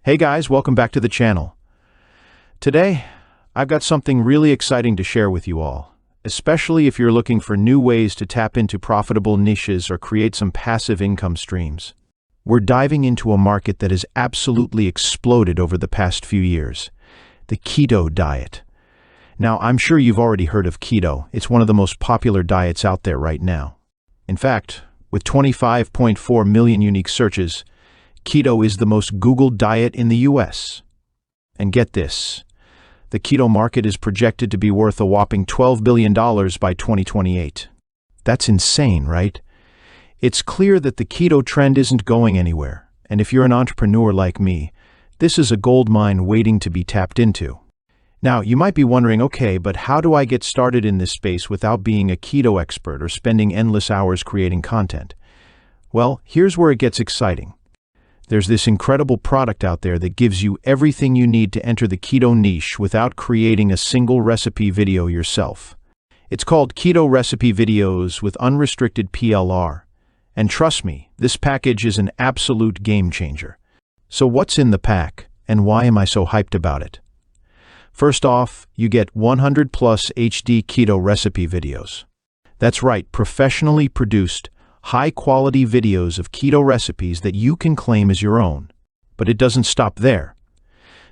Hey guys, welcome back to the channel. Today, I've got something really exciting to share with you all, especially if you're looking for new ways to tap into profitable niches or create some passive income streams. We're diving into a market that has absolutely exploded over the past few years, the keto diet. Now, I'm sure you've already heard of keto. It's one of the most popular diets out there right now. In fact, with 25.4 million unique searches, keto is the most Googled diet in the US. And get this, the keto market is projected to be worth a whopping $12 billion by 2028. That's insane, right? It's clear that the keto trend isn't going anywhere, and if you're an entrepreneur like me, this is a gold mine waiting to be tapped into. Now, you might be wondering, okay, but how do I get started in this space without being a keto expert or spending endless hours creating content? Well, here's where it gets exciting. There's this incredible product out there that gives you everything you need to enter the keto niche without creating a single recipe video yourself. It's called Keto Recipe Videos with Unrestricted PLR. And trust me, this package is an absolute game changer. So what's in the pack, and why am I so hyped about it? First off, you get 100 plus HD keto recipe videos. That's right, professionally produced, high-quality videos of keto recipes that you can claim as your own. But it doesn't stop there.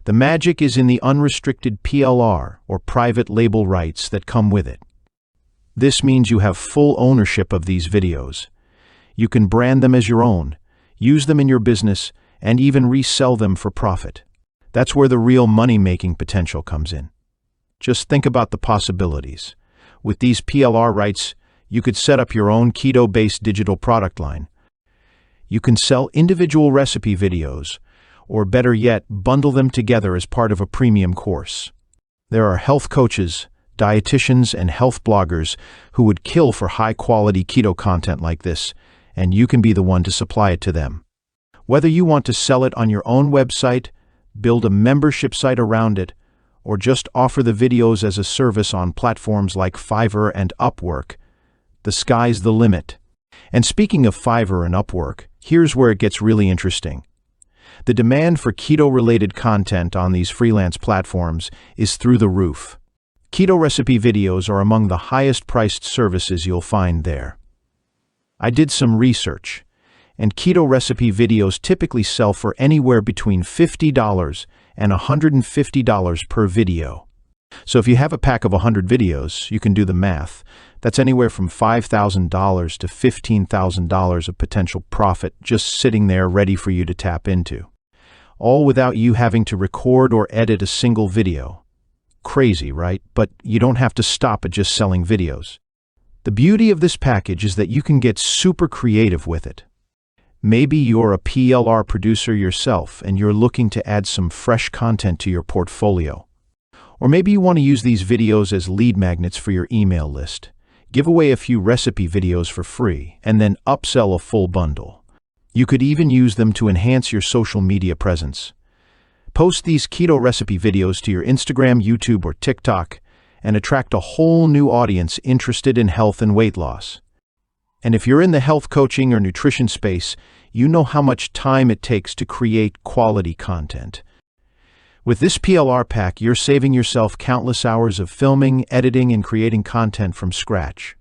The magic is in the unrestricted PLR, or private label rights, that come with it. This means you have full ownership of these videos. You can brand them as your own, use them in your business, and even resell them for profit. That's where the real money-making potential comes in. Just think about the possibilities. With these PLR rights, you could set up your own keto-based digital product line. You can sell individual recipe videos, or better yet, bundle them together as part of a premium course. There are health coaches, dietitians, and health bloggers who would kill for high-quality keto content like this, and you can be the one to supply it to them. Whether you want to sell it on your own website, build a membership site around it, or just offer the videos as a service on platforms like Fiverr and Upwork, the sky's the limit. And speaking of Fiverr and Upwork, here's where it gets really interesting. The demand for keto-related content on these freelance platforms is through the roof. Keto recipe videos are among the highest-priced services you'll find there. I did some research, and keto recipe videos typically sell for anywhere between $50 and $150 per video. So if you have a pack of 100 videos, you can do the math. That's anywhere from $5,000 to $15,000 of potential profit just sitting there ready for you to tap into. All without you having to record or edit a single video. Crazy, right? But you don't have to stop at just selling videos. The beauty of this package is that you can get super creative with it. Maybe you're a PLR producer yourself and you're looking to add some fresh content to your portfolio. Or maybe you want to use these videos as lead magnets for your email list. Give away a few recipe videos for free, and then upsell a full bundle. You could even use them to enhance your social media presence. Post these keto recipe videos to your Instagram, YouTube, or TikTok, and attract a whole new audience interested in health and weight loss. And if you're in the health coaching or nutrition space, you know how much time it takes to create quality content. With this PLR pack, you're saving yourself countless hours of filming, editing, and creating content from scratch.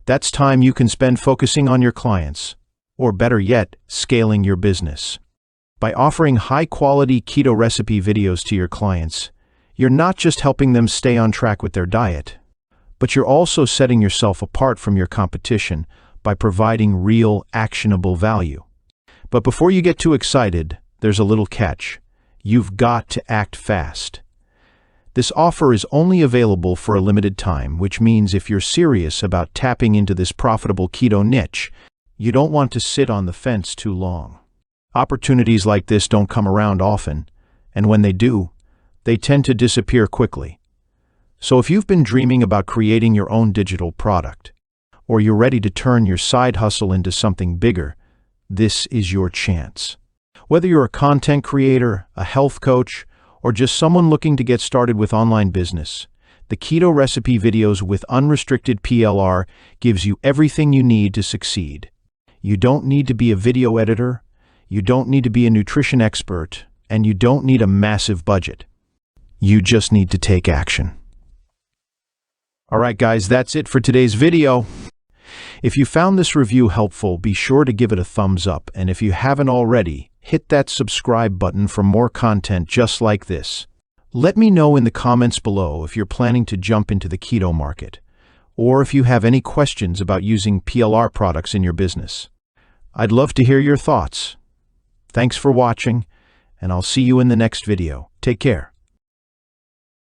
That's time you can spend focusing on your clients, or better yet, scaling your business. By offering high-quality keto recipe videos to your clients, you're not just helping them stay on track with their diet, but you're also setting yourself apart from your competition by providing real, actionable value. But before you get too excited, there's a little catch. You've got to act fast. This offer is only available for a limited time, which means if you're serious about tapping into this profitable keto niche, you don't want to sit on the fence too long. Opportunities like this don't come around often, and when they do, they tend to disappear quickly. So if you've been dreaming about creating your own digital product, or you're ready to turn your side hustle into something bigger, this is your chance. Whether you're a content creator, a health coach, or just someone looking to get started with online business, the Keto Recipe Videos with Unrestricted PLR gives you everything you need to succeed. You don't need to be a video editor, you don't need to be a nutrition expert, and you don't need a massive budget. You just need to take action. Alright guys, that's it for today's video. If you found this review helpful, be sure to give it a thumbs up, and if you haven't already, hit that subscribe button for more content just like this. Let me know in the comments below if you're planning to jump into the keto market, or if you have any questions about using PLR products in your business. I'd love to hear your thoughts. Thanks for watching, and I'll see you in the next video. Take care.